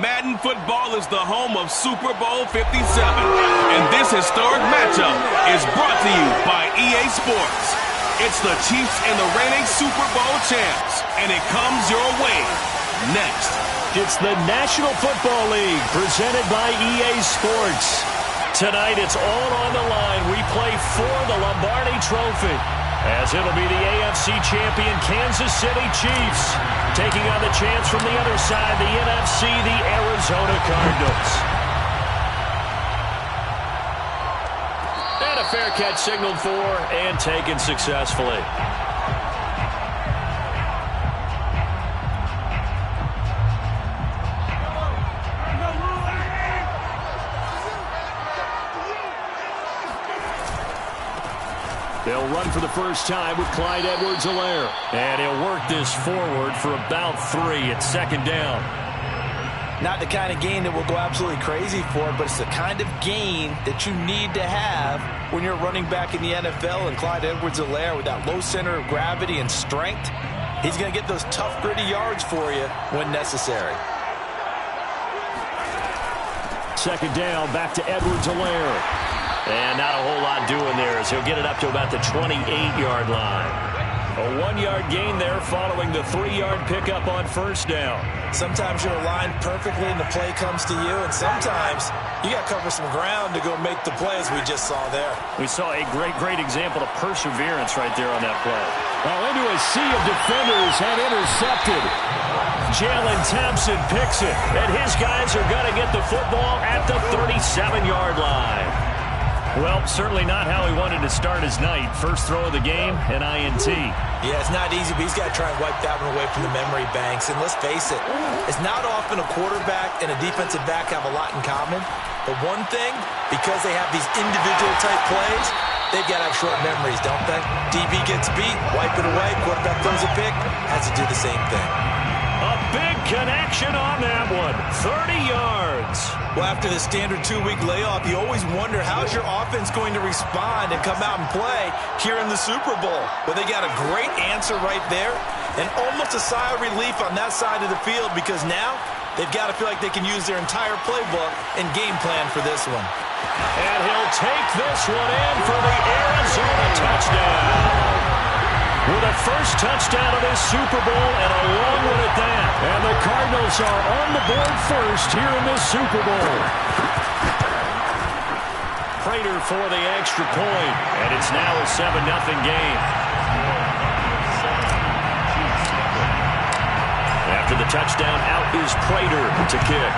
Madden football is the home of Super Bowl 57. And this historic matchup is brought to you by EA Sports. It's the Chiefs and the reigning Super Bowl champs, and it comes your way next. It's the National Football League presented by EA Sports. Tonight it's all on the line. We play for the Lombardi Trophy, as it'll be the AFC champion Kansas City Chiefs taking on the chance from the other side, the NFC, the Arizona Cardinals. And a fair catch signaled for and taken successfully. They'll run for the first time with Clyde Edwards-Helaire. And he'll work this forward for about 3 at second down. Not the kind of gain that will go absolutely crazy for, but it's the kind of gain that you need to have when you're running back in the NFL. And Clyde Edwards-Helaire, with that low center of gravity and strength, he's going to get those tough, gritty yards for you when necessary. Second down, back to Edwards-Helaire. And not a whole lot doing there as he'll get it up to about the 28-yard line. A 1-yard gain there following the 3-yard pickup on first down. Sometimes you're aligned perfectly and the play comes to you, and sometimes you got to cover some ground to go make the play, as we just saw there. We saw a great example of perseverance right there on that play. Well, into a sea of defenders and intercepted. Jalen Thompson picks it, and his guys are going to get the football at the 37-yard line. Well, certainly not how he wanted to start his night. First throw of the game, an INT. Yeah, it's not easy, but he's got to try and wipe that one away from the memory banks. And let's face it, it's not often a quarterback and a defensive back have a lot in common. But one thing, because they have these individual type plays, they've got to have short memories, don't they? DB gets beat, wipe it away, quarterback throws a pick, has to do the same thing. A big connection on that one, 30 yards. Well, after the standard 2-week layoff, you always wonder how's your offense going to respond and come out and play here in the Super Bowl. Well, they got a great answer right there and almost a sigh of relief on that side of the field, because now they've got to feel like they can use their entire playbook and game plan for this one. And he'll take this one in for the Arizona touchdown. With a first touchdown of this Super Bowl and a long one at that. And the Cardinals are on the board first here in this Super Bowl. Prater for the extra point, and it's now a 7-0 game. After the touchdown, out is Prater to kick.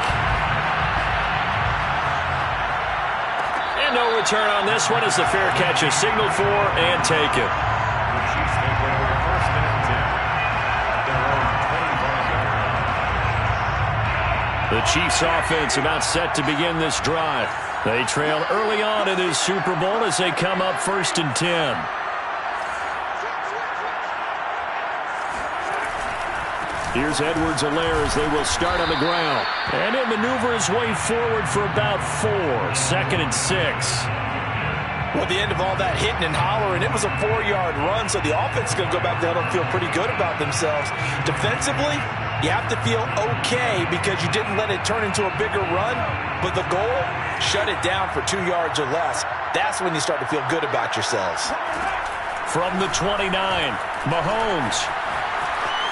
And no return on this one as the fair catch is signaled for and taken. The Chiefs offense about set to begin this drive. They trail early on in this Super Bowl as they come up 1st and 10. Here's Edwards-Helaire as they will start on the ground. And he'll maneuver his way forward for about 4. 2nd and 6. Well, at the end of all that hitting and hollering, it was a 4-yard run, so the offense is going to go back there and feel pretty good about themselves. Defensively, you have to feel okay because you didn't let it turn into a bigger run, but the goal, shut it down for 2 yards or less. That's when you start to feel good about yourselves. From the 29, Mahomes.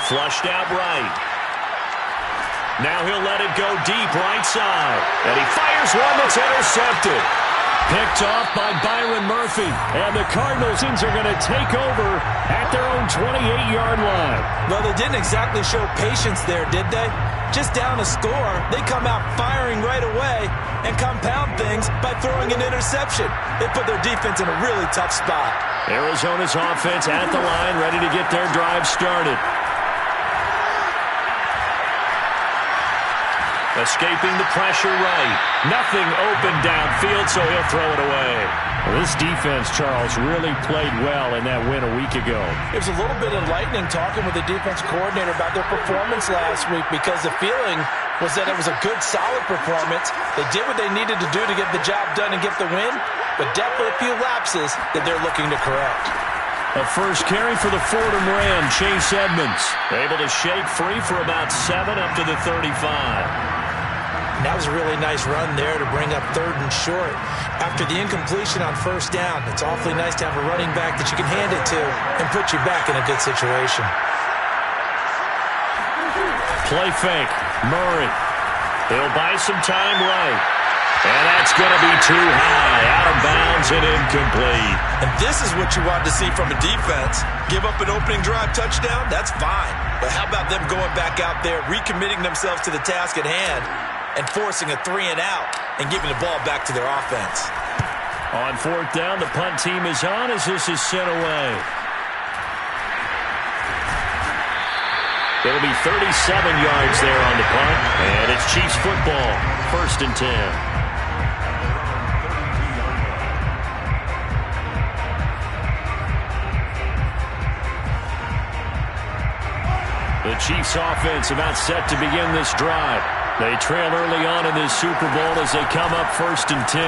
Flushed out right. Now he'll let it go deep right side. And he fires one that's intercepted. Picked off by Byron Murphy. And the Cardinals are going to take over at their own 28-yard line. Well, they didn't exactly show patience there, did they? Just down a score, they come out firing right away and compound things by throwing an interception. They put their defense in a really tough spot. Arizona's offense at the line, ready to get their drive started. Escaping the pressure right. Nothing open downfield, so he'll throw it away. Well, this defense, Charles, really played well in that win a week ago. It was a little bit enlightening talking with the defense coordinator about their performance last week, because the feeling was that it was a good, solid performance. They did what they needed to do to get the job done and get the win, but definitely a few lapses that they're looking to correct. A first carry for the Fordham Ram, Chase Edmonds. Able to shake free for about 7 up to the 35. And that was a really nice run there to bring up 3rd and short. After the incompletion on 1st down, it's awfully nice to have a running back that you can hand it to and put you back in a good situation. Play fake. Murray. He'll buy some time right. And that's going to be too high. Out of bounds and incomplete. And this is what you want to see from a defense. Give up an opening drive touchdown, that's fine. But how about them going back out there, recommitting themselves to the task at hand, and forcing a 3-and-out and giving the ball back to their offense. On 4th down, the punt team is on as this is sent away. It'll be 37 yards there on the punt, and it's Chiefs football, 1st and 10. The Chiefs offense about set to begin this drive. They trail early on in this Super Bowl as they come up 1st and 10.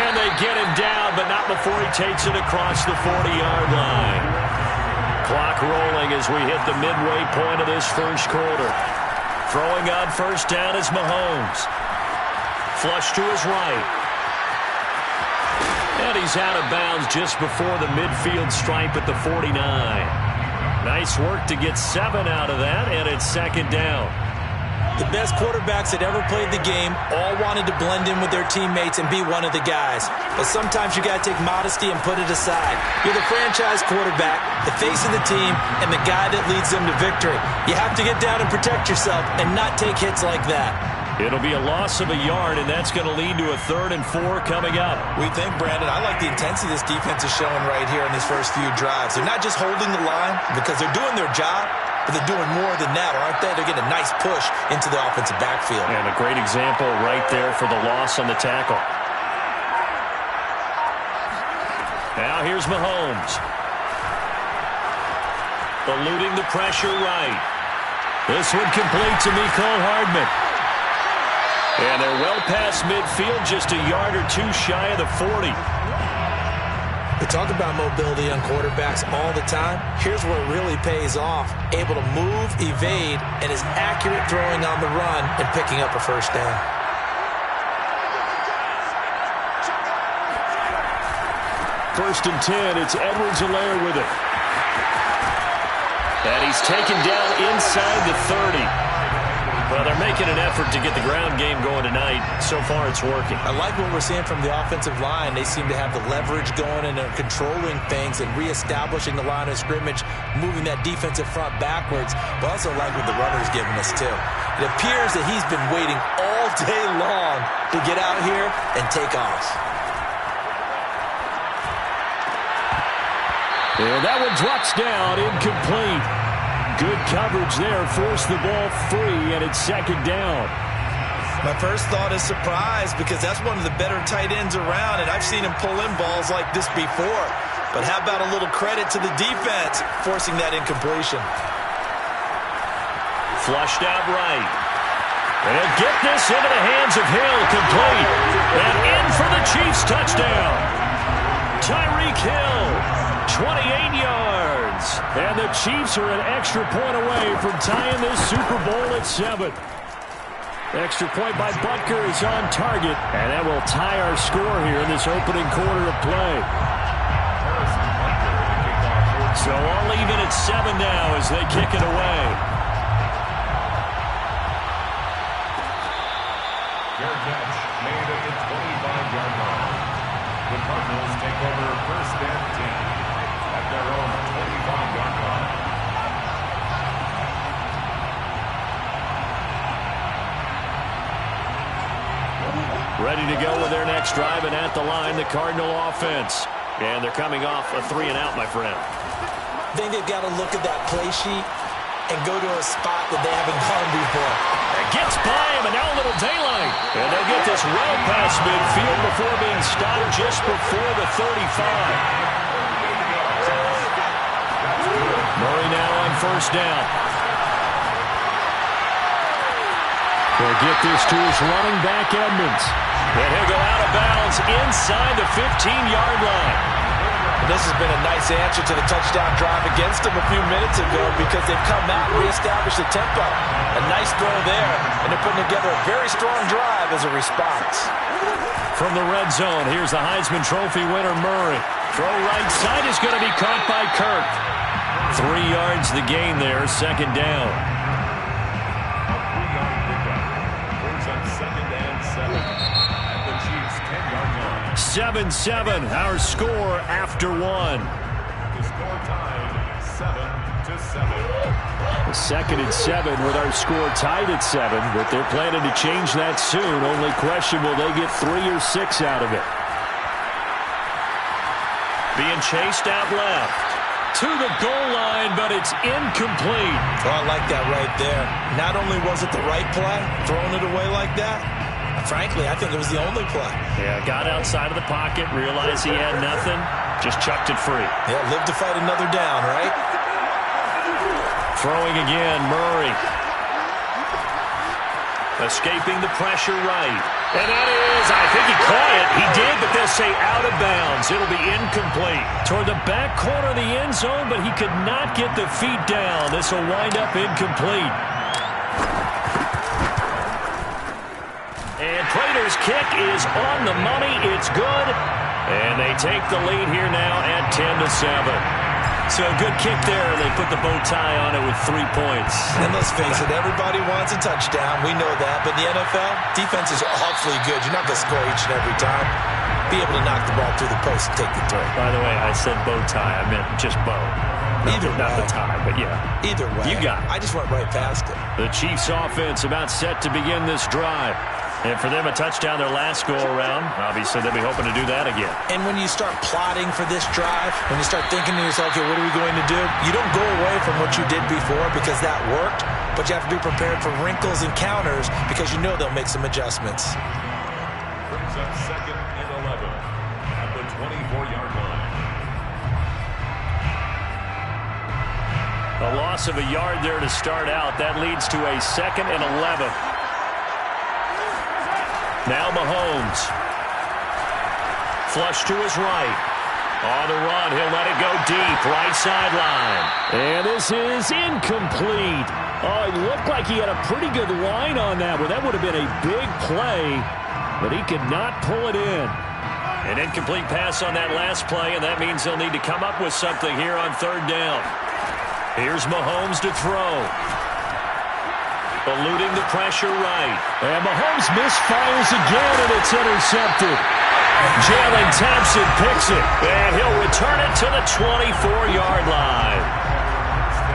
And they get him down, but not before he takes it across the 40-yard line. Clock rolling as we hit the midway point of this 1st quarter. Throwing on 1st down is Mahomes. Flush to his right. And he's out of bounds just before the midfield stripe at the 49. Nice work to get 7 out of that, and it's 2nd down. The best quarterbacks that ever played the game all wanted to blend in with their teammates and be one of the guys. But sometimes you got to take modesty and put it aside. You're the franchise quarterback, the face of the team, and the guy that leads them to victory. You have to get down and protect yourself and not take hits like that. It'll be a loss of a yard, and that's going to lead to a 3rd and 4 coming up. We think, Brandon, I like the intensity this defense is showing right here in these first few drives. They're not just holding the line because they're doing their job, but they're doing more than that, aren't they? They're getting a nice push into the offensive backfield. And a great example right there for the loss on the tackle. Now here's Mahomes. Eluding the pressure right. This one complete to Mecole Hardman. And they're well past midfield, just a yard or 2 shy of the 40. We talk about mobility on quarterbacks all the time. Here's where it really pays off. Able to move, evade, and is accurate throwing on the run and picking up a 1st down. First and 10, it's Edwards-Helaire with it. And he's taken down inside the 30. Well, they're making an effort to get the ground game going tonight. So far, it's working. I like what we're seeing from the offensive line. They seem to have the leverage going and are controlling things and reestablishing the line of scrimmage, moving that defensive front backwards. But also like what the runner's giving us, too. It appears that he's been waiting all day long to get out here and take off. And that one drops down, incomplete. Good coverage there, forced the ball free, and it's 2nd down. My first thought is surprise because that's one of the better tight ends around, and I've seen him pull in balls like this before. But how about a little credit to the defense forcing that incompletion? Flushed out right. And he'll get this into the hands of Hill, complete. And in for the Chiefs touchdown. Tyreek Hill, 28 yards. And the Chiefs are an extra point away from tying this Super Bowl at 7. Extra point by Butker is on target. And that will tie our score here in this opening quarter of play. So all even at 7 now as they kick it away. Fair catch made at the 25-yard line. The Cardinals take over 1st and 10 at their own 25-yard line. Ready to go with their next drive, and at the line, the Cardinal offense. And they're coming off a 3-and-out, my friend. I think they've got to look at that play sheet and go to a spot that they haven't gone before. It gets by him, and now a little daylight. And they'll get this well past midfield before being stopped just before the 35. Murray now on 1st down. They'll get this to his running back, Edmonds. And he'll go out of bounds inside the 15-yard line. And this has been a nice answer to the touchdown drive against them a few minutes ago because they've come out and reestablished the tempo. A nice throw there, and they're putting together a very strong drive as a response. From the red zone, here's the Heisman Trophy winner, Murray. Throw right side is going to be caught by Kirk. 3 yards the gain there, second down. A 3-yard pickup. Brings up 2nd and 7. At the Chiefs' 10-yard line. 7-7, our score after 1. The score tied 7-7. 2nd and 7 with our score tied at 7, but they're planning to change that soon. Only question, will they get 3 or 6 out of it? Being chased out left to the goal line, but it's incomplete. Oh, I like that right there. Not only was it the right play, throwing it away like that, frankly, I think it was the only play. Yeah, got outside of the pocket, realized he had nothing, just chucked it free. Yeah, live to fight another down, right? Throwing again, Murray. Escaping the pressure right. And that is, I think he caught it. He did, but they'll say out of bounds. It'll be incomplete. Toward the back corner of the end zone, but he could not get the feet down. This will wind up incomplete. And Prater's kick is on the money. It's good. And they take the lead here now at 10-7. So a good kick there. They put the bow tie on it with 3 points. And let's face it, everybody wants a touchdown. We know that. But in the NFL, defense is awfully good. You're not going to score each and every time. Be able to knock the ball through the post and take the throw. By the way, I said bow tie. I meant just bow. Not the tie, but yeah. Either way. You got it. I just went right past it. The Chiefs offense about set to begin this drive. And for them, a touchdown their last go-around. Obviously, they'll be hoping to do that again. And when you start plotting for this drive, when you start thinking to yourself, okay, what are we going to do? You don't go away from what you did before because that worked, but you have to be prepared for wrinkles and counters because you know they'll make some adjustments. Brings up 2nd and 11 at the 24-yard line. A loss of a yard there to start out. That leads to a 2nd and 11. Now Mahomes. Flush to his right. On the run, he'll let it go deep. Right sideline. And this is incomplete. Oh, it looked like he had a pretty good line on that one. That would have been a big play, but he could not pull it in. An incomplete pass on that last play, and that means they'll need to come up with something here on 3rd down. Here's Mahomes to throw. Eluding the pressure right. And Mahomes misfires again, and it's intercepted. Jalen Thompson picks it, and he'll return it to the 24-yard line.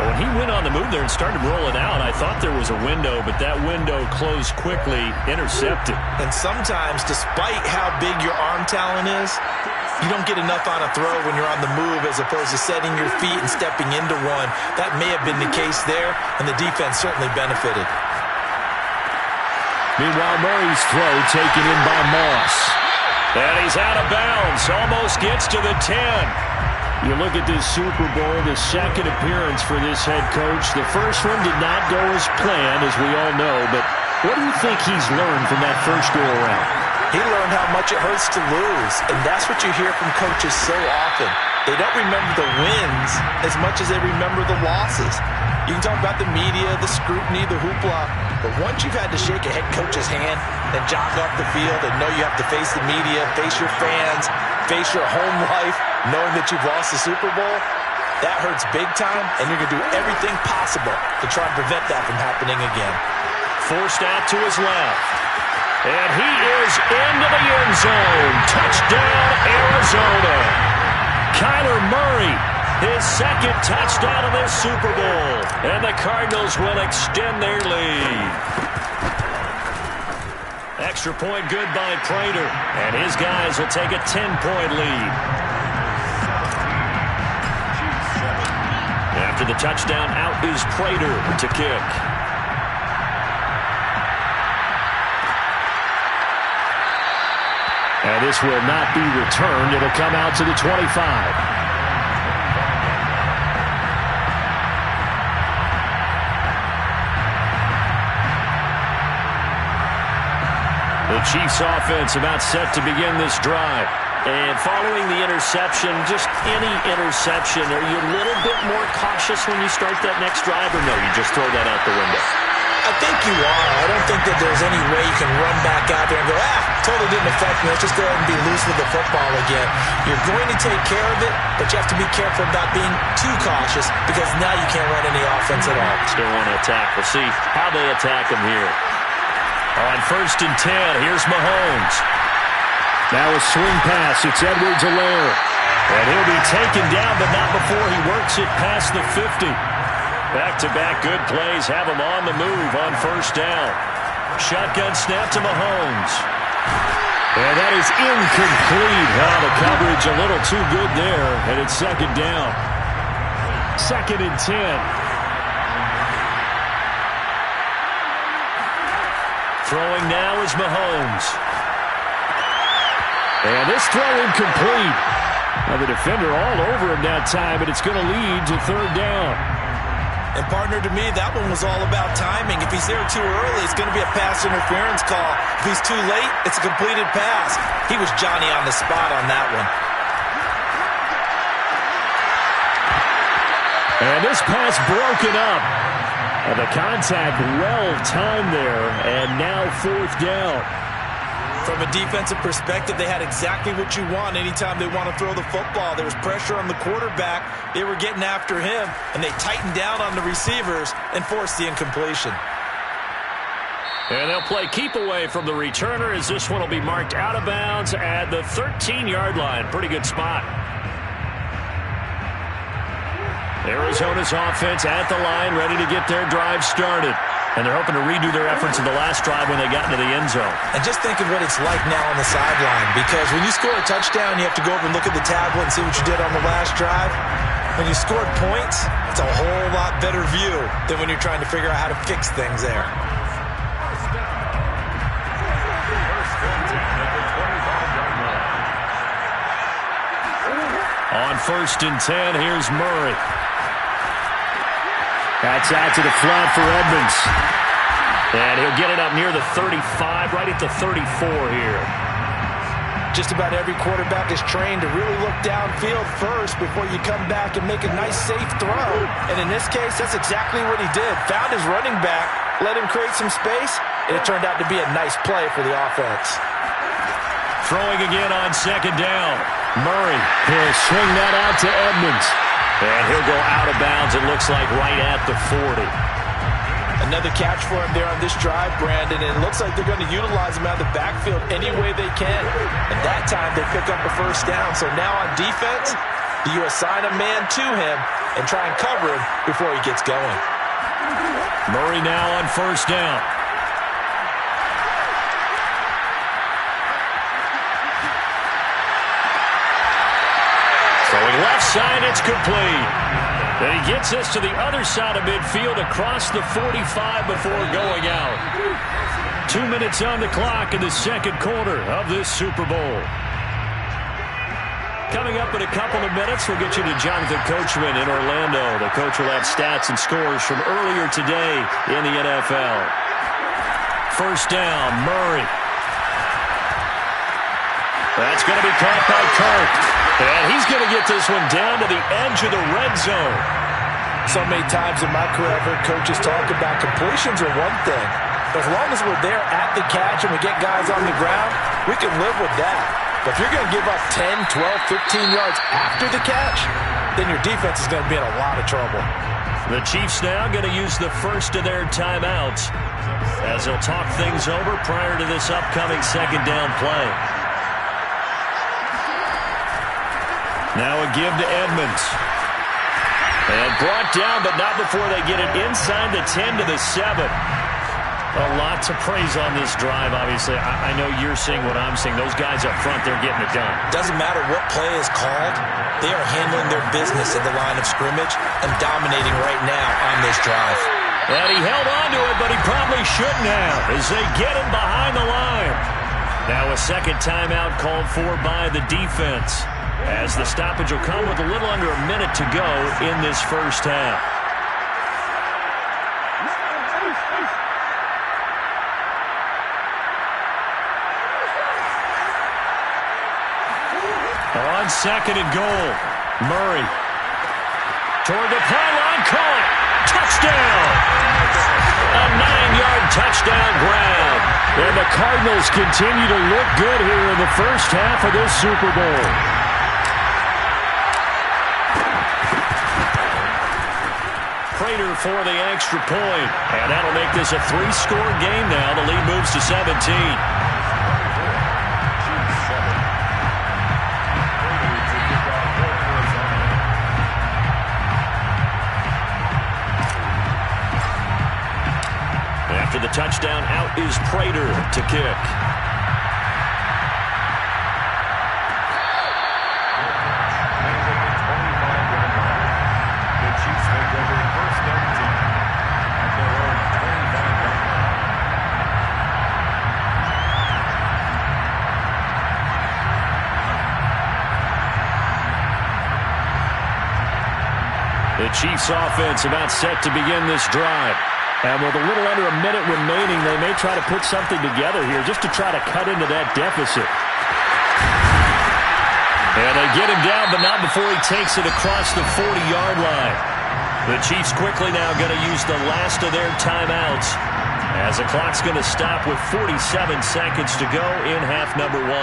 When he went on the move there and started rolling out, I thought there was a window, but that window closed quickly, intercepted. And sometimes, despite how big your arm talent is, you don't get enough on a throw when you're on the move as opposed to setting your feet and stepping into one. That may have been the case there, and the defense certainly benefited. Meanwhile, Murray's throw taken in by Moss. And he's out of bounds. Almost gets to the 10. You look at this Super Bowl, the second appearance for this head coach. The first one did not go as planned, as we all know. But what do you think he's learned from that first go-around? He learned how much it hurts to lose, and that's what you hear from coaches so often. They don't remember the wins as much as they remember the losses. You can talk about the media, the scrutiny, the hoopla, but once you've had to shake a head coach's hand and jog off the field and know you have to face the media, face your fans, face your home life, knowing that you've lost the Super Bowl, that hurts big time, and you're going to do everything possible to try and prevent that from happening again. Forced out to his left. And he is into the end zone. Touchdown, Arizona. Kyler Murray, his 2nd touchdown of this Super Bowl. And the Cardinals will extend their lead. Extra point good by Prater. And his guys will take a 10-point lead. After the touchdown, out is Prater to kick. And this will not be returned. It'll come out to the 25. The Chiefs offense about set to begin this drive. And following the interception, just any interception, are you a little bit more cautious when you start that next drive, or no, you just throw that out the window? I think you are. I don't think that there's any way you can run back out there and go, totally didn't affect me. Let's just go ahead and be loose with the football again. You're going to take care of it, but you have to be careful about being too cautious because now you can't run any offense at all. Still want to attack. We'll see how they attack him here. On 1st and 10, here's Mahomes. Now a swing pass. It's Edwards-Helaire. And he'll be taken down, but not before he works it past the 50. Back-to-back good plays have him on the move on 1st down. Shotgun snap to Mahomes. And that is incomplete. The coverage a little too good there, and it's 2nd down. 2nd and 10. Throwing now is Mahomes. And this throw incomplete. Now the defender all over him that time, but it's going to lead to 3rd down. And, partner, to me, that one was all about timing. If he's there too early, it's going to be a pass interference call. If he's too late, it's a completed pass. He was Johnny on the spot on that one. And this pass broken up. And the contact well-timed there, and now 4th down. From a defensive perspective, they had exactly what you want anytime they want to throw the football. There was pressure on the quarterback. They were getting after him, and they tightened down on the receivers and forced the incompletion. And they'll play keep away from the returner as this one will be marked out of bounds at the 13-yard line. Pretty good spot. Arizona's offense at the line, ready to get their drive started. And they're hoping to redo their efforts in the last drive when they got into the end zone. And just think of what it's like now on the sideline, because when you score a touchdown, you have to go over and look at the tablet and see what you did on the last drive. When you scored points, it's a whole lot better view than when you're trying to figure out how to fix things there. On 1st and 10, here's Murray. That's out to the flat for Edmonds. And he'll get it up near the 35, right at the 34 here. Just about every quarterback is trained to really look downfield first before you come back and make a nice, safe throw. And in this case, that's exactly what he did. Found his running back, let him create some space, and it turned out to be a nice play for the offense. Throwing again on 2nd down. Murray, he'll swing that out to Edmonds. And he'll go out of bounds, it looks like, right at the 40. Another catch for him there on this drive, Brandon, and it looks like they're going to utilize him out of the backfield any way they can. And that time they pick up a 1st down. So now on defense, do you assign a man to him and try and cover him before he gets going? Murray now on 1st down. Throwing left side, it's complete. And he gets us to the other side of midfield across the 45 before going out. 2 minutes on the clock in the 2nd quarter of this Super Bowl. Coming up in a couple of minutes, we'll get you to Jonathan Coachman in Orlando. The coach will have stats and scores from earlier today in the NFL. 1st down, Murray. That's going to be caught by Kirk. And he's going to get this one down to the edge of the red zone. So many times in my career, I've heard coaches talk about completions are one thing. But as long as we're there at the catch and we get guys on the ground, we can live with that. But if you're going to give up 10, 12, 15 yards after the catch, then your defense is going to be in a lot of trouble. The Chiefs now going to use the first of their timeouts as they'll talk things over prior to this upcoming 2nd down play. Now a give to Edmonds. And brought down, but not before they get it inside the 10 to the 7. A lot to praise on this drive, obviously. I know you're seeing what I'm seeing. Those guys up front, they're getting it done. Doesn't matter what play is called. They are handling their business at the line of scrimmage and dominating right now on this drive. And he held on to it, but he probably shouldn't have as they get him behind the line. Now a 2nd timeout called for by the defense, as the stoppage will come with a little under a minute to go in this 1st half. on 2nd and goal. Murray toward the pylon, caught. Touchdown! A 9-yard touchdown grab. And the Cardinals continue to look good here in the first half of this Super Bowl. Prater for the extra point. And that'll make this a 3-score game now. The lead moves to 17. After the touchdown, out is Prater to kick. The Chiefs take over 1st and 10 at their own 25-yard line. The Chiefs offense about set to begin this drive. And with a little under a minute remaining, they may try to put something together here just to try to cut into that deficit. And they get him down, but not before he takes it across the 40-yard line. The Chiefs quickly now going to use the last of their timeouts as the clock's going to stop with 47 seconds to go in half number 1.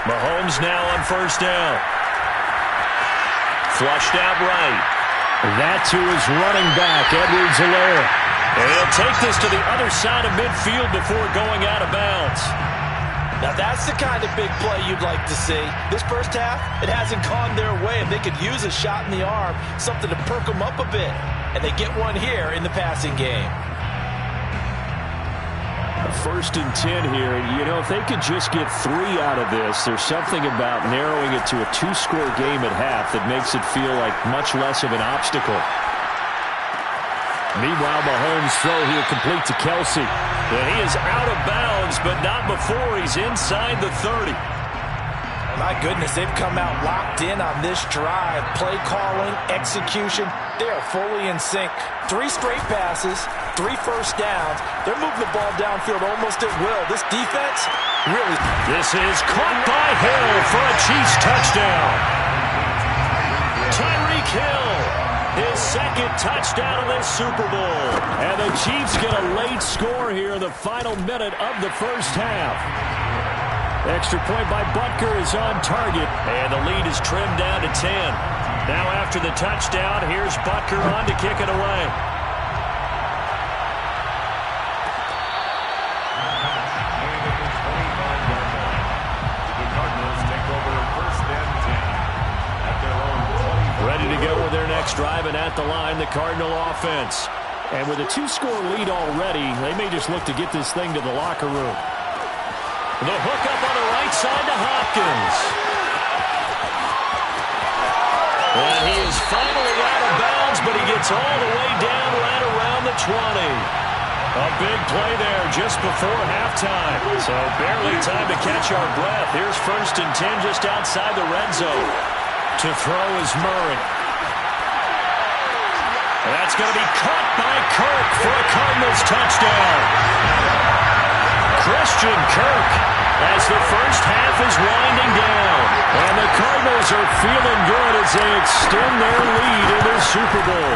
Mahomes now on 1st down. Flushed out right. That to his running back, Edwards-Helaire. And he'll take this to the other side of midfield before going out of bounds. Now that's the kind of big play you'd like to see. This first half, it hasn't gone their way, and they could use a shot in the arm, something to perk them up a bit. And they get one here in the passing game. 1st and 10 here. You know, if they could just get 3 out of this, there's something about narrowing it to a 2-score game at half that makes it feel like much less of an obstacle. Meanwhile, Mahomes' throw here complete to Kelsey. And he is out of bounds, but not before he's inside the 30. My goodness, they've come out locked in on this drive. Play calling, execution, they are fully in sync. 3 straight passes, 3 first downs. They're moving the ball downfield almost at will. This defense, really. This is caught by Hill for a Chiefs touchdown. Tyreek Hill, his 2nd touchdown of this Super Bowl. And the Chiefs get a late score here in the final minute of the first half. Extra point by Butker is on target, and the lead is trimmed down to 10. Now after the touchdown, here's Butker on to kick it away. The Cardinals take over 1st and 10 at their own 25. Ready to go with their next drive, and at the line, the Cardinal offense. And with a 2-score lead already, they may just look to get this thing to the locker room. The hookup on the right side to Hopkins. And he is finally out of bounds, but he gets all the way down right around the 20. A big play there just before halftime. So barely time to catch our breath. Here's 1st and 10 just outside the red zone. To throw is Murray. That's going to be caught by Kirk for a Cardinals touchdown. Christian Kirk as the first half is winding down. And the Cardinals are feeling good as they extend their lead in the Super Bowl.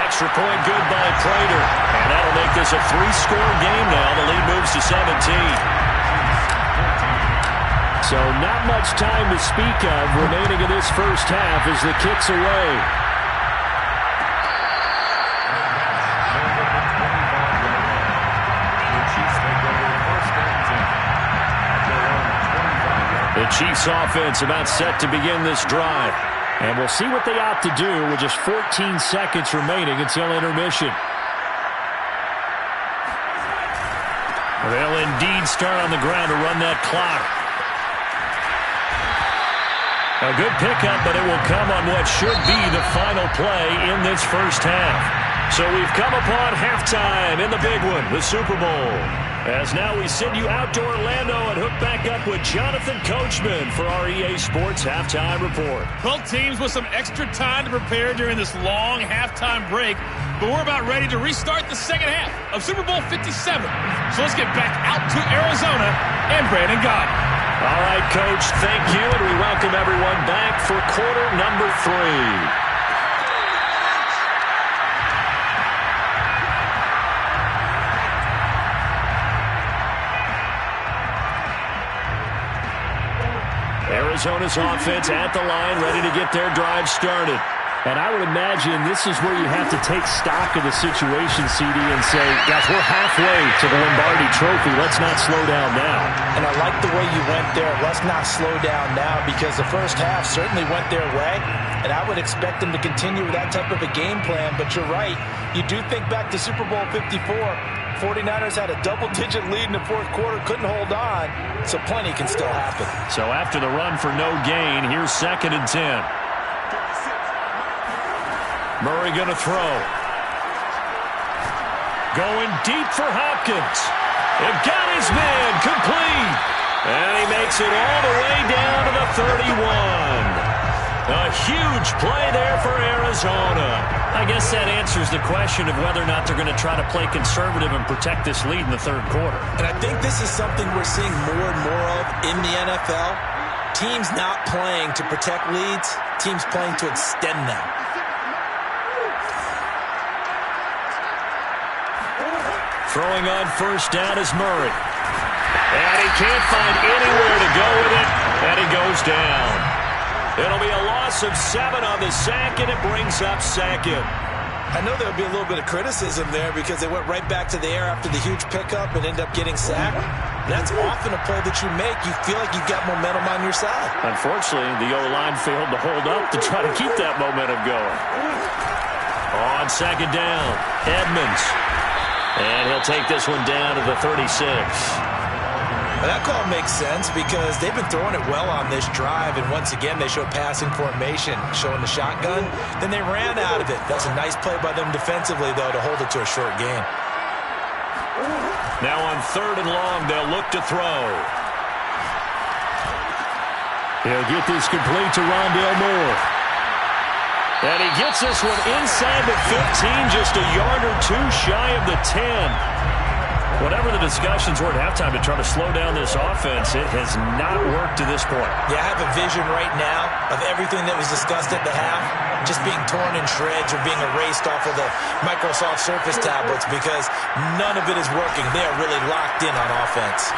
Extra point good by Prater. And that'll make this a 3-score game now. The lead moves to 17. So not much time to speak of remaining in this first half as the kick's away. The Chiefs offense about set to begin this drive. And we'll see what they opt to do with just 14 seconds remaining until intermission. They'll indeed start on the ground to run that clock. A good pickup, but it will come on what should be the final play in this first half. So we've come upon halftime in the big one, the Super Bowl. As now we send you out to Orlando and hook back up with Jonathan Coachman for our EA Sports Halftime Report. Both teams with some extra time to prepare during this long halftime break, but we're about ready to restart the second half of Super Bowl 57. So let's get back out to Arizona and Brandon Gaudin. All right, Coach, thank you, and we welcome everyone back for quarter number 3. Arizona's offense at the line, ready to get their drive started. And I would imagine this is where you have to take stock of the situation, CD, and say, guys, we're halfway to the Lombardi Trophy. Let's not slow down now. And I like the way you went there. Let's not slow down now, because the first half certainly went their way. And I would expect them to continue with that type of a game plan. But you're right. You do think back to Super Bowl 54. 49ers had a double-digit lead in the fourth quarter, couldn't hold on, so plenty can still happen. So after the run for no gain, here's 2nd and 10. Murray going to throw. Going deep for Hopkins. It got his man complete. And he makes it all the way down to the 31. A huge play there for Arizona. I guess that answers the question of whether or not they're going to try to play conservative and protect this lead in the third quarter. And I think this is something we're seeing more and more of in the NFL. Teams not playing to protect leads, teams playing to extend them. Throwing on first down is Murray. And he can't find anywhere to go with it, and he goes down. It'll be a loss of 7 on the sack, and it brings up 2nd. I know there'll be a little bit of criticism there because they went right back to the air after the huge pickup and ended up getting sacked. That's often a play that you make. You feel like you've got momentum on your side. Unfortunately, the O-line failed to hold up to try to keep that momentum going. On 2nd down, Edmonds. And he'll take this one down to the 36. Well, that call makes sense because they've been throwing it well on this drive, and once again they show passing formation, showing the shotgun. Then they ran out of it. That's a nice play by them defensively, though, to hold it to a short game. Now on 3rd and long, they'll look to throw. He'll get this complete to Rondale Moore. And he gets this one inside the 15, just a yard or 2 shy of the 10. Whatever the discussions were at halftime to try to slow down this offense, it has not worked to this point. Yeah, I have a vision right now of everything that was discussed at the half just being torn in shreds or being erased off of the Microsoft Surface tablets because none of it is working. They are really locked in on offense.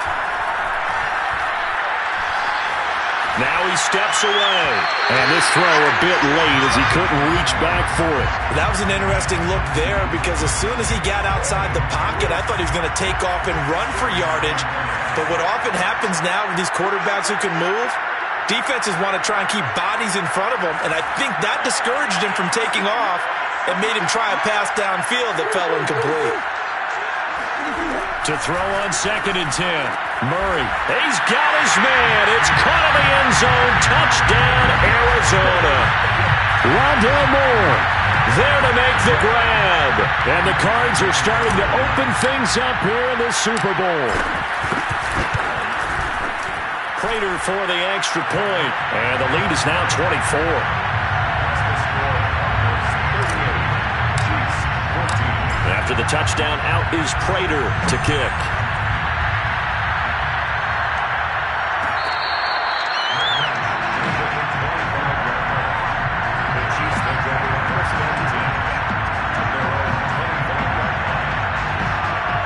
Now he steps away. And this throw a bit late as he couldn't reach back for it. That was an interesting look there because as soon as he got outside the pocket, I thought he was going to take off and run for yardage. But what often happens now with these quarterbacks who can move, defenses want to try and keep bodies in front of them. And I think that discouraged him from taking off and made him try a pass downfield that fell incomplete. To throw on 2nd and 10. Murray, he's got his man. It's caught in the end zone. Touchdown, Arizona. Rondale Moore there to make the grab. And the Cards are starting to open things up here in the Super Bowl. Prater for the extra point. And the lead is now 24. After the touchdown, out is Prater to kick.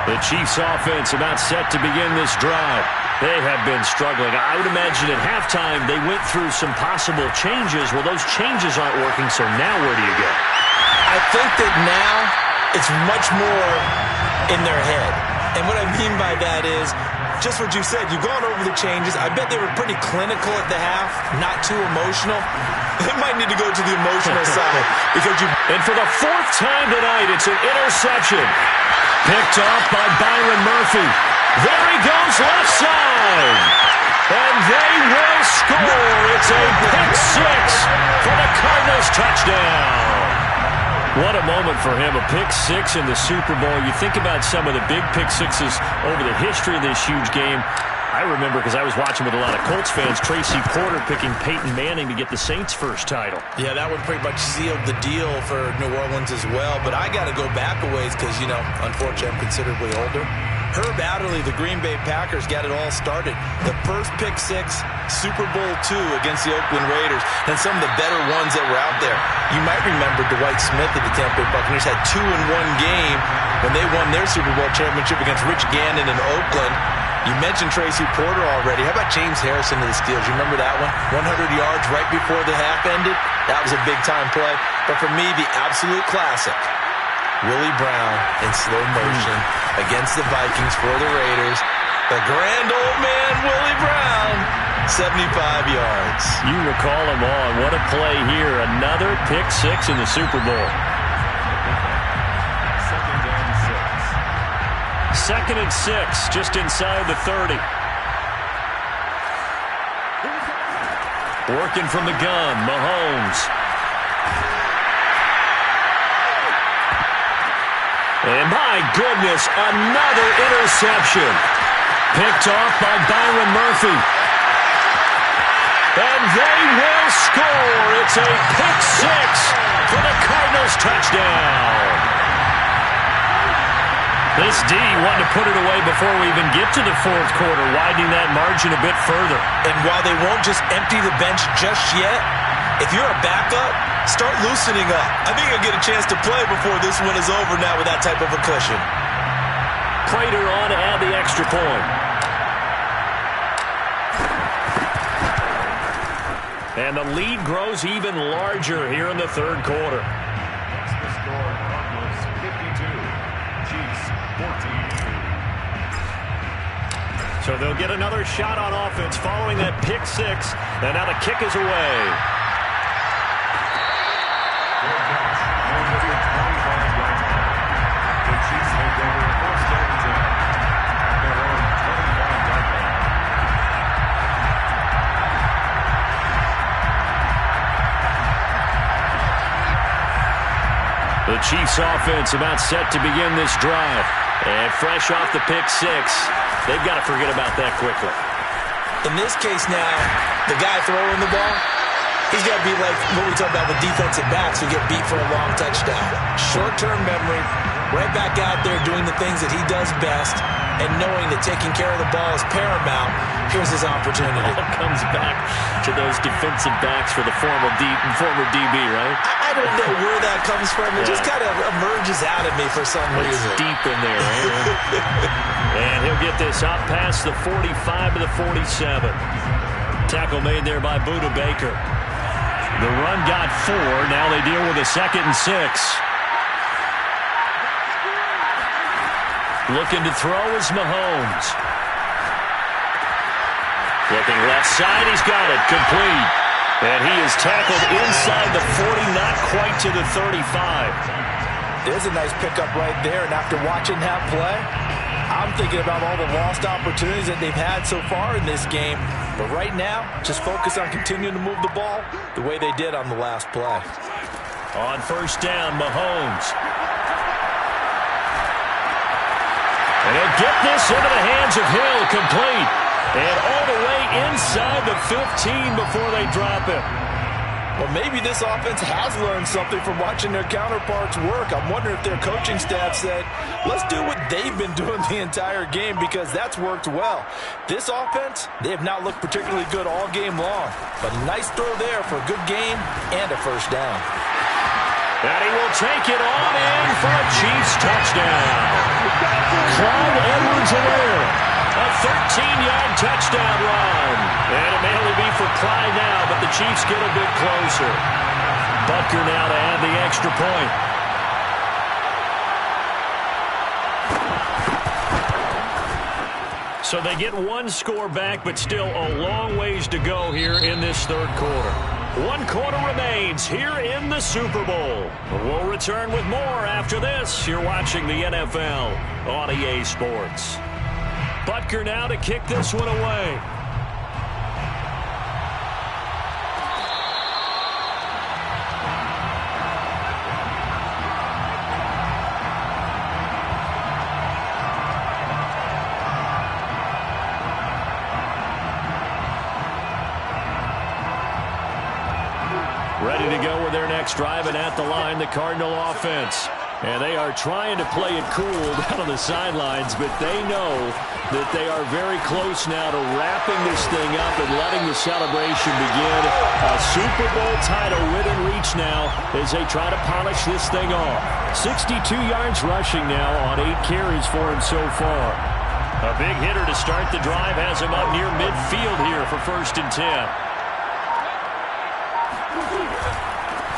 The Chiefs offense about set to begin this drive. They have been struggling. I would imagine at halftime they went through some possible changes. Well, those changes aren't working, so now where do you go? I think that now it's much more in their head. And what I mean by that is just what you said. You've gone over the changes. I bet they were pretty clinical at the half, not too emotional. They might need to go to the emotional side because you. And for the 4th time tonight, it's an interception. Picked off by Byron Murphy. There he goes left side. And they will score. It's a pick 6 for the Cardinals touchdown. What a moment for him, a pick six in the Super Bowl. You think about some of the big pick sixes over the history of this huge game. I remember, because I was watching with a lot of Colts fans, Tracy Porter picking Peyton Manning to get the Saints' first title. Yeah, that one pretty much sealed the deal for New Orleans as well. But I got to go back a ways because, you know, unfortunately, I'm considerably older. Herb Adderley, the Green Bay Packers, got it all started. The first pick six, Super Bowl II against the Oakland Raiders, and some of the better ones that were out there. You might remember Dwight Smith of the Tampa Bay Buccaneers had 2 in one game when they won their Super Bowl championship against Rich Gannon in Oakland. You mentioned Tracy Porter already. How about James Harrison to the Steelers? You remember that one? 100 yards right before the half ended? That was a big-time play. But for me, the absolute classic, Willie Brown in slow motion against the Vikings for the Raiders. The grand old man, Willie Brown, 75 yards. You recall them all. What a play here. Another pick six in the Super Bowl. Second and 6, just inside the 30. Working from the gun, Mahomes. And my goodness, another interception. Picked off by Byron Murphy. And they will score. It's a pick six for the Cardinals touchdown. This D wanted to put it away before we even get to the fourth quarter, widening that margin a bit further. And while they won't just empty the bench just yet, if you're a backup, start loosening up. I think you'll get a chance to play before this one is over now with that type of a cushion. Prater on to add the extra point. And the lead grows even larger here in the third quarter. That's the score. Cardinals 52, Chiefs 14. So they'll get another shot on offense following that pick six. And now the kick is away. Fair catch. Going to be a 25-yard line. The Chiefs take over first and 10 at their own 25-yard line. The Chiefs offense about set to begin this drive. And fresh off the pick six, they've got to forget about that quickly. In this case now, the guy throwing the ball, he's got to be like what we talk about with defensive backs who get beat for a long touchdown. Short-term memory, right back out there doing the things that he does best, and knowing that taking care of the ball is paramount. Here's his opportunity. It all comes back to those defensive backs for the former DB, right? I don't know where that comes from. It just kind of emerges out of me for some reason. It's deep in there, right? And he'll get this up past the 45 to the 47. Tackle made there by Budda Baker. The run got 4. Now they deal with a 2nd and 6. Looking to throw is Mahomes. Looking left side, he's got it, complete. And he is tackled inside the 40, not quite to the 35. There's a nice pickup right there, and after watching that play, I'm thinking about all the lost opportunities that they've had so far in this game. But right now, just focus on continuing to move the ball the way they did on the last play. On first down, Mahomes. And he'll get this into the hands of Hill, complete. And all the way inside the 15 before they drop it. Well, maybe this offense has learned something from watching their counterparts work. I'm wondering if their coaching staff said, let's do what they've been doing the entire game, because that's worked well. This offense, they have not looked particularly good all game long. But a nice throw there for a good game and a first down. And he will take it on in for a Chiefs touchdown. Clyde Edwards-Helaire. A 13-yard touchdown run. And it may only be for Clyde now, but the Chiefs get a bit closer. Butker now to add the extra point. So they get one score back, but still a long ways to go here in this third quarter. One quarter remains here in the Super Bowl. We'll return with more after this. You're watching the NFL on EA Sports. Butker now to kick this one away. with their next drive, and at the line, the Cardinal offense. And they are trying to play it cool down on the sidelines, but they know that they are very close now to wrapping this thing up and letting the celebration begin. A Super Bowl title within reach now as they try to polish this thing off. 62 yards rushing now on 8 carries for him so far. A big hitter to start the drive has him up near midfield here for 1st and 10.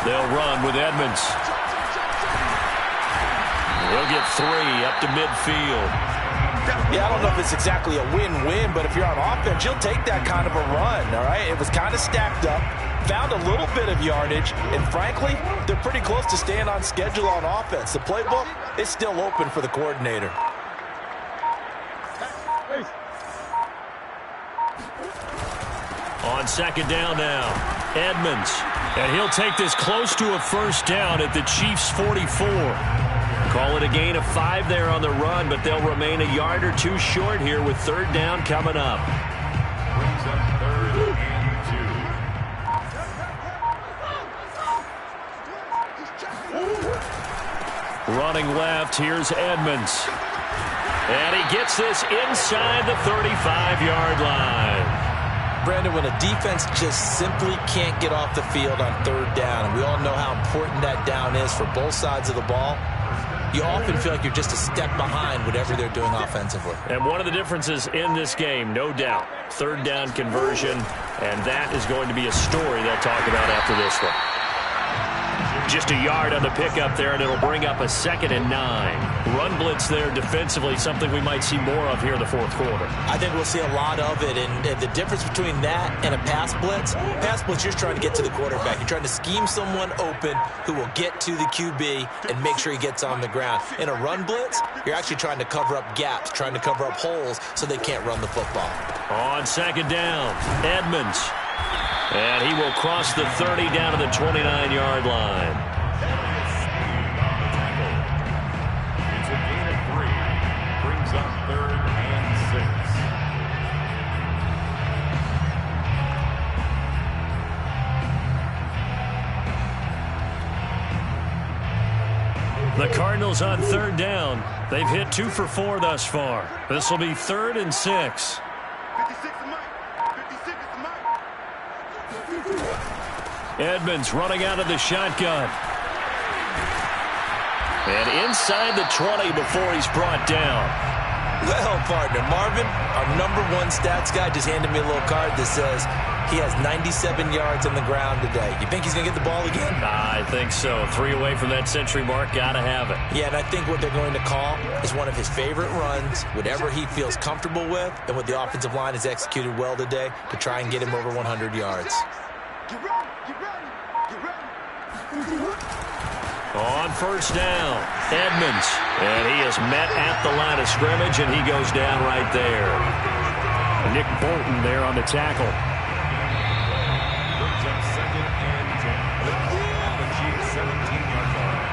They'll run with Edmonds. He'll get 3 up to midfield. Yeah, I don't know if it's exactly a win-win, but if you're on offense, you'll take that kind of a run, all right? It was kind of stacked up, found a little bit of yardage, and frankly, they're pretty close to staying on schedule on offense. The playbook is still open for the coordinator. On 2nd down now, Edmonds. And he'll take this close to a 1st down at the Chiefs' 44. Call it a gain of 5 there on the run, but they'll remain a yard or 2 short here with 3rd down coming up. Brings up 3rd and 2. Running left, here's Edmonds. And he gets this inside the 35-yard line. Brandon, when a defense just simply can't get off the field on 3rd down, and we all know how important that down is for both sides of the ball, you often feel like you're just a step behind whatever they're doing offensively. And one of the differences in this game, no doubt, 3rd down conversion, and that is going to be a story they'll talk about after this one. Just a yard on the pickup there, and it'll bring up a 2nd and 9. Run blitz there defensively, something we might see more of here in the 4th quarter. I think we'll see a lot of it, and the difference between that and a pass blitz, you're trying to get to the quarterback. You're trying to scheme someone open who will get to the QB and make sure he gets on the ground. In a run blitz, you're actually trying to cover up gaps, trying to cover up holes so they can't run the football. On 2nd down, Edmonds. And he will cross the 30 down to the 29-yard line. It's a gain of 3. Brings up 3rd and 6. The Cardinals on 3rd down. They've hit 2 for 4 thus far. This will be 3rd and 6. Edmonds running out of the shotgun. And inside the 20 before he's brought down. Well, partner, Marvin, our #1 stats guy just handed me a little card that says he has 97 yards on the ground today. You think he's going to get the ball again? I think so. 3 away from that century mark. Got to have it. Yeah, and I think what they're going to call is one of his favorite runs, whatever he feels comfortable with, and what the offensive line has executed well today to try and get him over 100 yards. On 1st down, Edmonds. And he is met at the line of scrimmage, and he goes down right there. Nick Bolton there on the tackle. Brings up 2nd and 10. At the Chiefs' 17-yard line.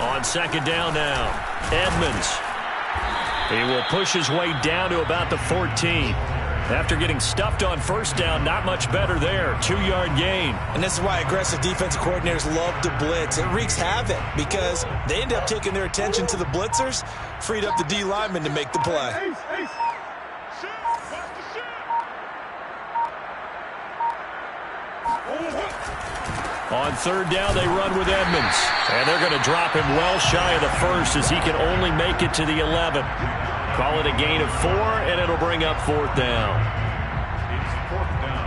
On 2nd down now, Edmonds. He will push his way down to about the 14. After getting stuffed on 1st down, not much better there. 2-yard gain. And this is why aggressive defensive coordinators love to blitz. It wreaks havoc because they end up taking their attention to the blitzers, freed up the D lineman to make the play. On 3rd down, they run with Edmonds. And they're going to drop him well shy of the 1st as he can only make it to the 11. Call it a gain of 4, and it'll bring up 4th down. It's 4th down.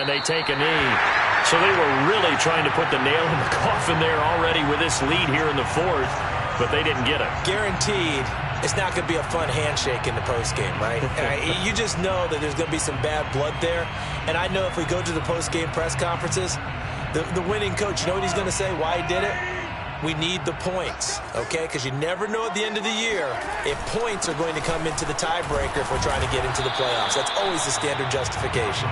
And they take a knee. So they were really trying to put the nail in the coffin there already with this lead here in the fourth, but they didn't get it. Guaranteed it's not going to be a fun handshake in the postgame, right? You just know that there's going to be some bad blood there. And I know if we go to the postgame press conferences, the winning coach, you know what he's going to say, why he did it? We need the points, okay? Because you never know at the end of the year if points are going to come into the tiebreaker if we're trying to get into the playoffs. That's always the standard justification.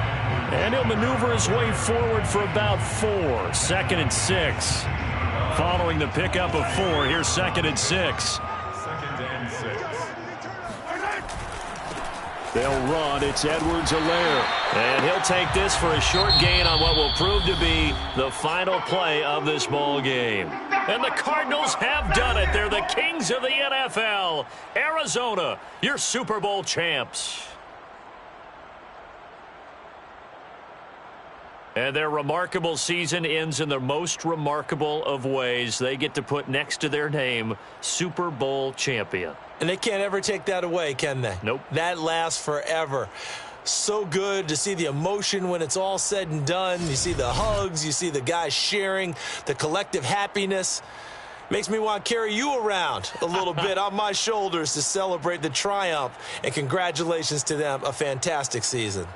And he'll maneuver his way forward for about 4. 2nd and 6. Following the pickup of 4, here's 2nd and 6. 2nd and 6. They'll run. It's Edwards-Helaire. And he'll take this for a short gain on what will prove to be the final play of this ball game. And the Cardinals have done it. They're the kings of the NFL. Arizona, your Super Bowl champs. And their remarkable season ends in the most remarkable of ways. They get to put next to their name, Super Bowl champion. And they can't ever take that away, can they? Nope. That lasts forever. So good to see the emotion when it's all said and done. You see the hugs. You see the guys sharing, the collective happiness. Makes me want to carry you around a little bit on my shoulders to celebrate the triumph. And congratulations to them. A fantastic season.